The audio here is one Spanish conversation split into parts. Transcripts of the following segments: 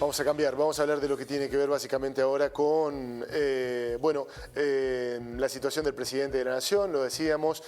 Vamos a cambiar, vamos a hablar de lo que tiene que ver básicamente ahora con la situación del presidente de la Nación, lo decíamos,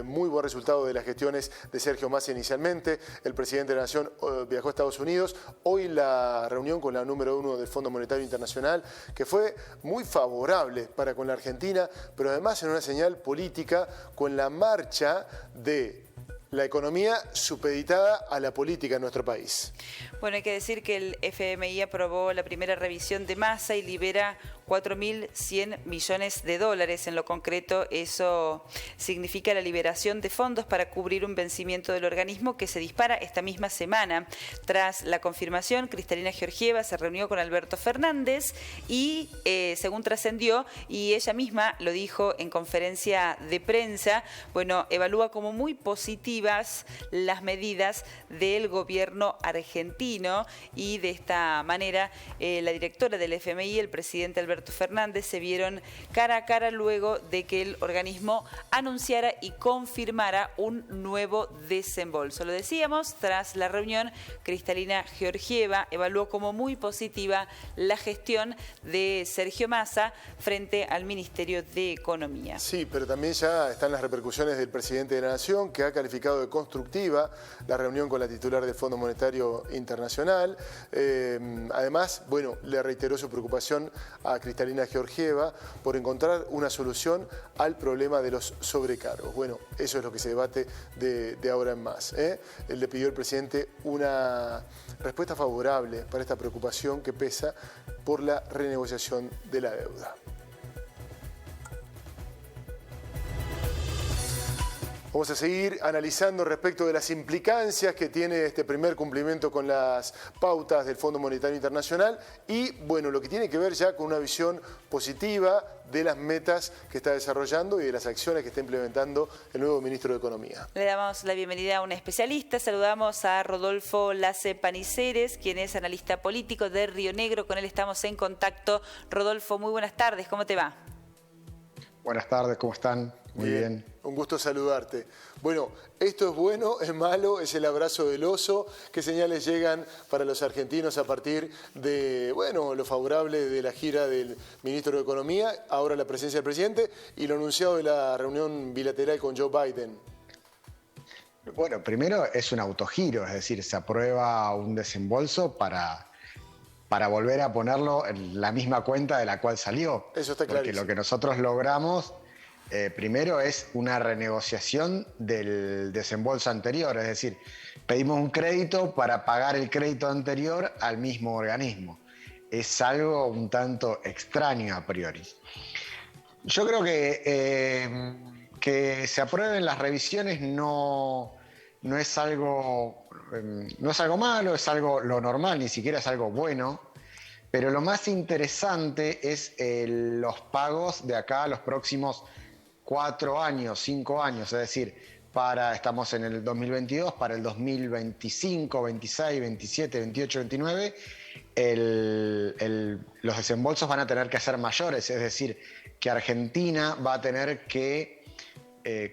muy buen resultado de las gestiones de Sergio Massa inicialmente. El presidente de la Nación viajó a Estados Unidos, hoy la reunión con la número 1 del Fondo Monetario Internacional, que fue muy favorable para con la Argentina, pero además en una señal política con la marcha de la economía supeditada a la política en nuestro país. Bueno, hay que decir que el FMI aprobó la primera revisión de Massa y libera 4.100 millones de dólares. En lo concreto, eso significa la liberación de fondos para cubrir un vencimiento del organismo que se dispara esta misma semana. Tras la confirmación, Cristalina Georgieva se reunió con Alberto Fernández y, según trascendió, y ella misma lo dijo en conferencia de prensa, bueno, evalúa como muy positivas las medidas del gobierno argentino y de esta manera la directora del FMI, el presidente Alberto Fernández, se vieron cara a cara luego de que el organismo anunciara y confirmara un nuevo desembolso. Lo decíamos, tras la reunión, Cristalina Georgieva evaluó como muy positiva la gestión de Sergio Massa frente al Ministerio de Economía. Sí, pero también ya están las repercusiones del presidente de la Nación, que ha calificado de constructiva la reunión con la titular del Fondo Monetario Internacional. Además, bueno, le reiteró su preocupación a Cristalina Georgieva por encontrar una solución al problema de los sobrecargos. Bueno, eso es lo que se debate de ahora en más. Él le pidió al presidente una respuesta favorable para esta preocupación que pesa por la renegociación de la deuda. Vamos a seguir analizando respecto de las implicancias que tiene este primer cumplimiento con las pautas del Fondo Monetario Internacional y, bueno, lo que tiene que ver ya con una visión positiva de las metas que está desarrollando y de las acciones que está implementando el nuevo ministro de Economía. Le damos la bienvenida a un especialista. Saludamos a Rodolfo Lace Paniceres, quien es analista político de Río Negro. Con él estamos en contacto. Rodolfo, muy buenas tardes. ¿Cómo te va? Buenas tardes, ¿cómo están? Muy bien. Un gusto saludarte. Bueno, ¿esto es bueno, es malo, es el abrazo del oso? ¿Qué señales llegan para los argentinos a partir de, bueno, lo favorable de la gira del ministro de Economía, ahora la presencia del presidente y lo anunciado de la reunión bilateral con Joe Biden? Bueno, primero es un autogiro, es decir, se aprueba un desembolso para volver a ponerlo en la misma cuenta de la cual salió. Eso está clarísimo. Porque lo que nosotros logramos primero es una renegociación del desembolso anterior, es decir, pedimos un crédito para pagar el crédito anterior al mismo organismo. Es algo un tanto extraño a priori. Yo creo que se aprueben las revisiones no es algo malo, es algo lo normal, ni siquiera es algo bueno. Pero lo más interesante es los pagos de acá a los próximos 4 años, 5 años, es decir, estamos en el 2022, para el 2025, 26, 27, 28, 29, los desembolsos van a tener que ser mayores, es decir, que Argentina va a tener que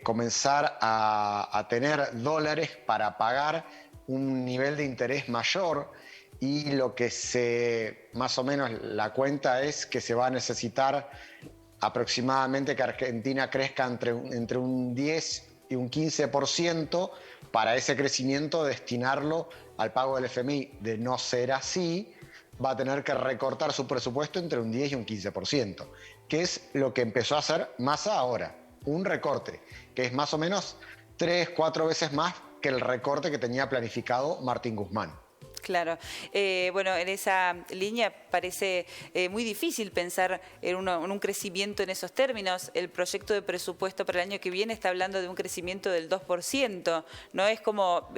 comenzar a tener dólares para pagar un nivel de interés mayor. Y lo que más o menos la cuenta es que se va a necesitar aproximadamente que Argentina crezca entre un 10 y un 15% para ese crecimiento destinarlo al pago del FMI. De no ser así, va a tener que recortar su presupuesto entre un 10 y un 15%, que es lo que empezó a hacer Massa ahora, un recorte, que es más o menos 3-4 veces más que el recorte que tenía planificado Martín Guzmán. Claro. Bueno, en esa línea parece muy difícil pensar en un crecimiento en esos términos. El proyecto de presupuesto para el año que viene está hablando de un crecimiento del 2%. ¿No? Es como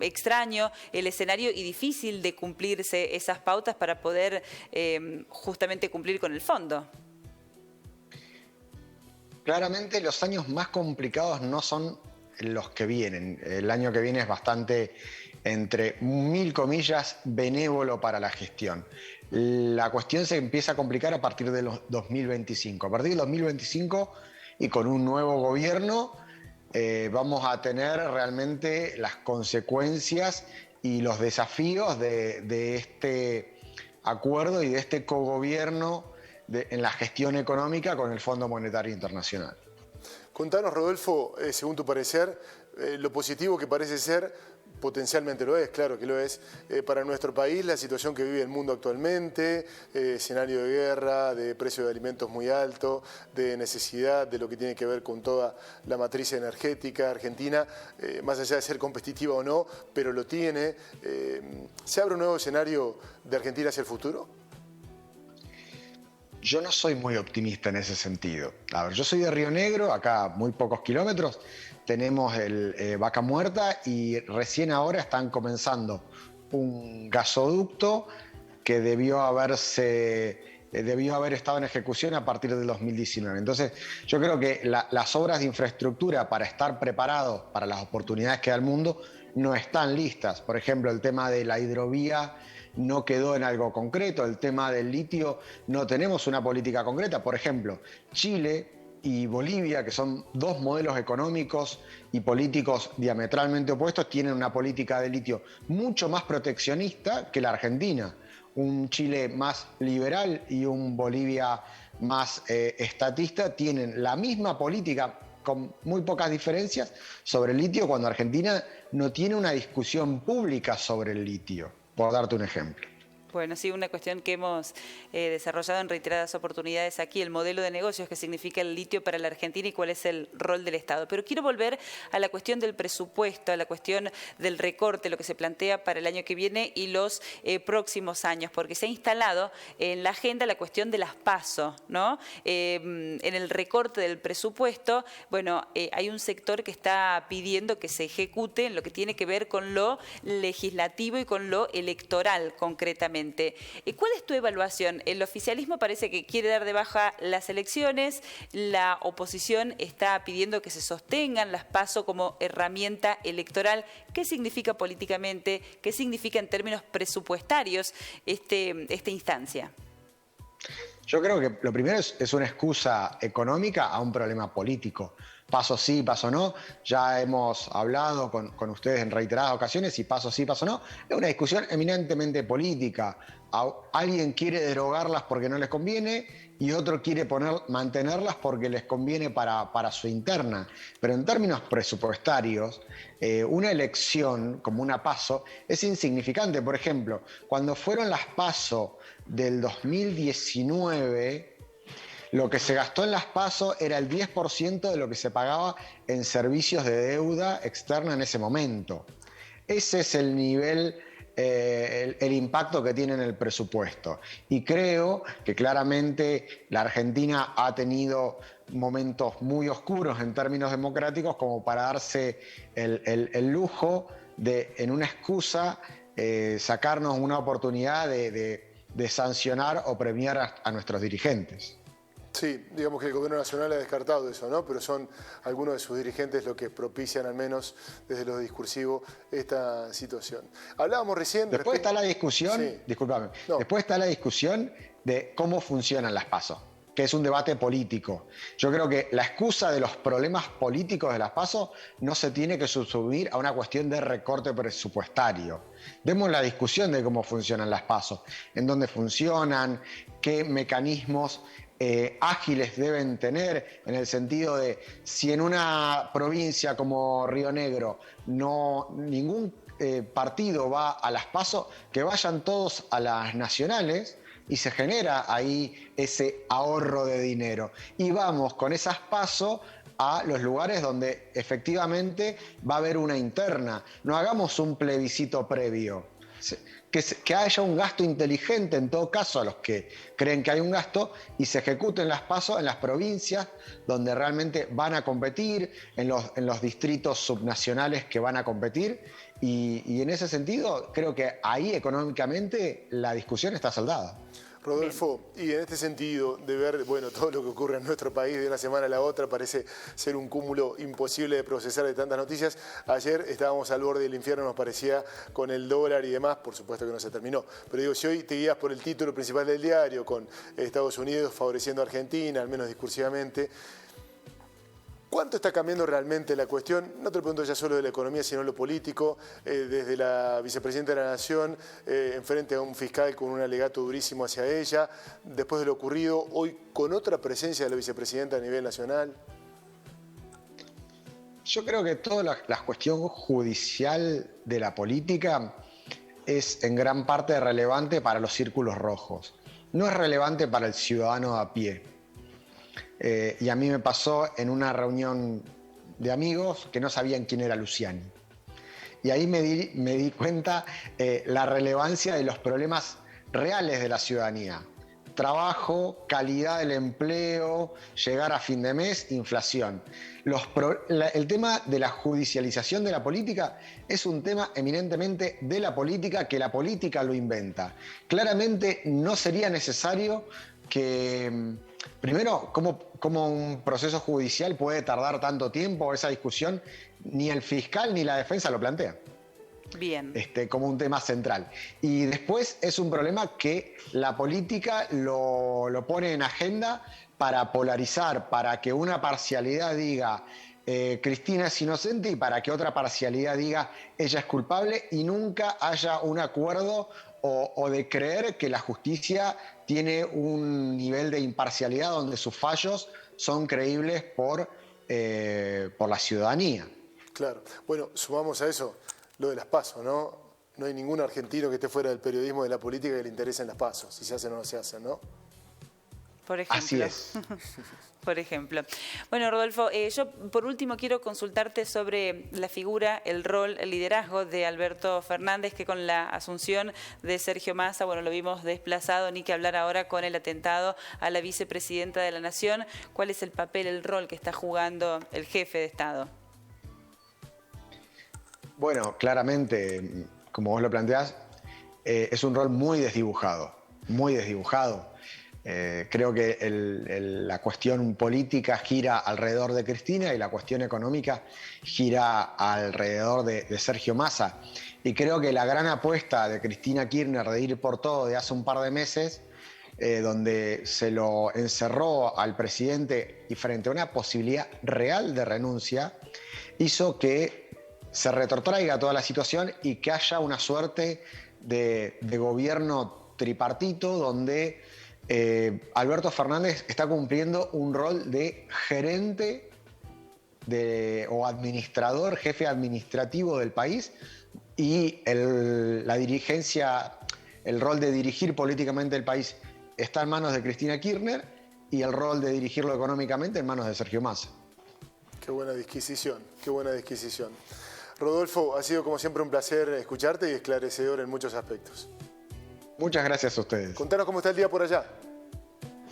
extraño el escenario y difícil de cumplirse esas pautas para poder justamente cumplir con el fondo. Claramente los años más complicados no son los que vienen. El año que viene es bastante, entre 1000 comillas, benévolo para la gestión. La cuestión se empieza a complicar a partir de los 2025. A partir del 2025 y con un nuevo gobierno vamos a tener realmente las consecuencias y los desafíos de acuerdo y de este cogobierno en la gestión económica con el Fondo Monetario Internacional. Contanos, Rodolfo, según tu parecer, lo positivo que parece ser, potencialmente lo es, claro que lo es, para nuestro país, la situación que vive el mundo actualmente, escenario de guerra, de precio de alimentos muy alto, de necesidad de lo que tiene que ver con toda la matriz energética argentina, más allá de ser competitiva o no, pero lo tiene. ¿Se abre un nuevo escenario de Argentina hacia el futuro? Yo no soy muy optimista en ese sentido. A ver, yo soy de Río Negro, acá muy pocos kilómetros, tenemos el Vaca Muerta y recién ahora están comenzando un gasoducto que debió haber estado en ejecución a partir del 2019. Entonces, yo creo que las obras de infraestructura para estar preparados para las oportunidades que da el mundo no están listas. Por ejemplo, el tema de la hidrovía no quedó en algo concreto, el tema del litio no tenemos una política concreta. Por ejemplo, Chile y Bolivia, que son dos modelos económicos y políticos diametralmente opuestos, tienen una política de litio mucho más proteccionista que la Argentina. Un Chile más liberal y un Bolivia más estatista tienen la misma política con muy pocas diferencias sobre el litio, cuando Argentina no tiene una discusión pública sobre el litio, por darte un ejemplo. Bueno, sí, una cuestión que hemos desarrollado en reiteradas oportunidades aquí, el modelo de negocios que significa el litio para la Argentina y cuál es el rol del Estado. Pero quiero volver a la cuestión del presupuesto, a la cuestión del recorte, lo que se plantea para el año que viene y los próximos años, porque se ha instalado en la agenda la cuestión de las PASO, ¿no? En el recorte del presupuesto, bueno, hay un sector que está pidiendo que se ejecute en lo que tiene que ver con lo legislativo y con lo electoral concretamente. ¿Cuál es tu evaluación? El oficialismo parece que quiere dar de baja las elecciones, la oposición está pidiendo que se sostengan las PASO como herramienta electoral. ¿Qué significa políticamente? ¿Qué significa en términos presupuestarios esta instancia? Yo creo que lo primero es una excusa económica a un problema político. Paso sí, paso no. Ya hemos hablado con ustedes en reiteradas ocasiones y paso sí, paso no. Es una discusión eminentemente política. Alguien quiere derogarlas porque no les conviene y otro quiere mantenerlas porque les conviene para su interna. Pero en términos presupuestarios, una elección como una PASO es insignificante. Por ejemplo, cuando fueron las PASO del 2019, lo que se gastó en las PASO era el 10% de lo que se pagaba en servicios de deuda externa en ese momento. Ese es el nivel, el impacto que tiene en el presupuesto. Y creo que claramente la Argentina ha tenido momentos muy oscuros en términos democráticos como para darse el lujo de, en una excusa, sacarnos una oportunidad de sancionar o premiar a nuestros dirigentes. Sí, digamos que el gobierno nacional ha descartado eso, ¿no? Pero son algunos de sus dirigentes los que propician, al menos desde lo discursivo, esta situación. Hablábamos recién... Después está la discusión, sí. Discúlpame, No. Después está la discusión de cómo funcionan las PASO, que es un debate político. Yo creo que la excusa de los problemas políticos de las PASO no se tiene que subsumir a una cuestión de recorte presupuestario. Demos la discusión de cómo funcionan las PASO, en dónde funcionan, qué mecanismos ágiles deben tener, en el sentido de si en una provincia como Río Negro ningún partido va a las PASO, que vayan todos a las nacionales y se genera ahí ese ahorro de dinero. Y vamos con esas PASO a los lugares donde efectivamente va a haber una interna. No hagamos un plebiscito previo. Que haya un gasto inteligente, en todo caso, a los que creen que hay un gasto, y se ejecuten las PASO en las provincias donde realmente van a competir, en los distritos subnacionales que van a competir, y en ese sentido creo que ahí económicamente la discusión está saldada. Rodolfo, y en este sentido de ver, bueno, todo lo que ocurre en nuestro país de una semana a la otra parece ser un cúmulo imposible de procesar de tantas noticias. Ayer estábamos al borde del infierno, nos parecía, con el dólar y demás, por supuesto que no se terminó. Pero digo, si hoy te guías por el título principal del diario, con Estados Unidos favoreciendo a Argentina, al menos discursivamente, ¿Cuánto está cambiando realmente la cuestión? No te lo pregunto ya solo de la economía, sino lo político. Desde la vicepresidenta de la Nación, enfrente a un fiscal con un alegato durísimo hacia ella, después de lo ocurrido, hoy con otra presencia de la vicepresidenta a nivel nacional. Yo creo que toda la cuestión judicial de la política es en gran parte relevante para los círculos rojos. No es relevante para el ciudadano a pie. Y a mí me pasó en una reunión de amigos que no sabían quién era Luciani. Y ahí me di cuenta la relevancia de los problemas reales de la ciudadanía. Trabajo, calidad del empleo, llegar a fin de mes, inflación. El tema de la judicialización de la política es un tema eminentemente de la política, que la política lo inventa. Claramente no sería necesario que... Primero, ¿cómo un proceso judicial puede tardar tanto tiempo? Esa discusión ni el fiscal ni la defensa lo plantea. Bien. Como un tema central. Y después es un problema que la política lo pone en agenda para polarizar, para que una parcialidad diga Cristina es inocente y para que otra parcialidad diga ella es culpable, y nunca haya un acuerdo o de creer que la justicia tiene un nivel de imparcialidad donde sus fallos son creíbles por la ciudadanía. Claro. Bueno, sumamos a eso lo de las PASO, ¿no? No hay ningún argentino que esté fuera del periodismo, de la política, que le interesen las PASO, si se hacen o no se hacen, ¿no? Por ejemplo. Así es. Por ejemplo. Bueno, Rodolfo, yo por último quiero consultarte sobre la figura, el rol, el liderazgo de Alberto Fernández, que con la asunción de Sergio Massa, bueno, lo vimos desplazado, ni que hablar ahora con el atentado a la vicepresidenta de la Nación. ¿Cuál es el papel, el rol que está jugando el jefe de Estado? Bueno, claramente, como vos lo planteás, es un rol muy desdibujado, muy desdibujado. Creo que la cuestión política gira alrededor de Cristina y la cuestión económica gira alrededor de Sergio Massa. Y creo que la gran apuesta de Cristina Kirchner de ir por todo de hace un par de meses, donde se lo encerró al presidente y frente a una posibilidad real de renuncia, hizo que se retrotraiga toda la situación y que haya una suerte de gobierno tripartito donde Alberto Fernández está cumpliendo un rol de gerente o administrador, jefe administrativo del país, y la dirigencia, el rol de dirigir políticamente el país está en manos de Cristina Kirchner y el rol de dirigirlo económicamente en manos de Sergio Massa. Qué buena disquisición, qué buena disquisición. Rodolfo, ha sido como siempre un placer escucharte y esclarecedor en muchos aspectos. Muchas gracias a ustedes. Contanos cómo está el día por allá.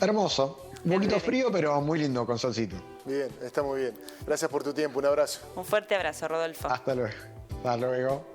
Hermoso, un poquito frío, pero muy lindo, con solcito. Bien, está muy bien. Gracias por tu tiempo, un abrazo. Un fuerte abrazo, Rodolfo. Hasta luego. Hasta luego.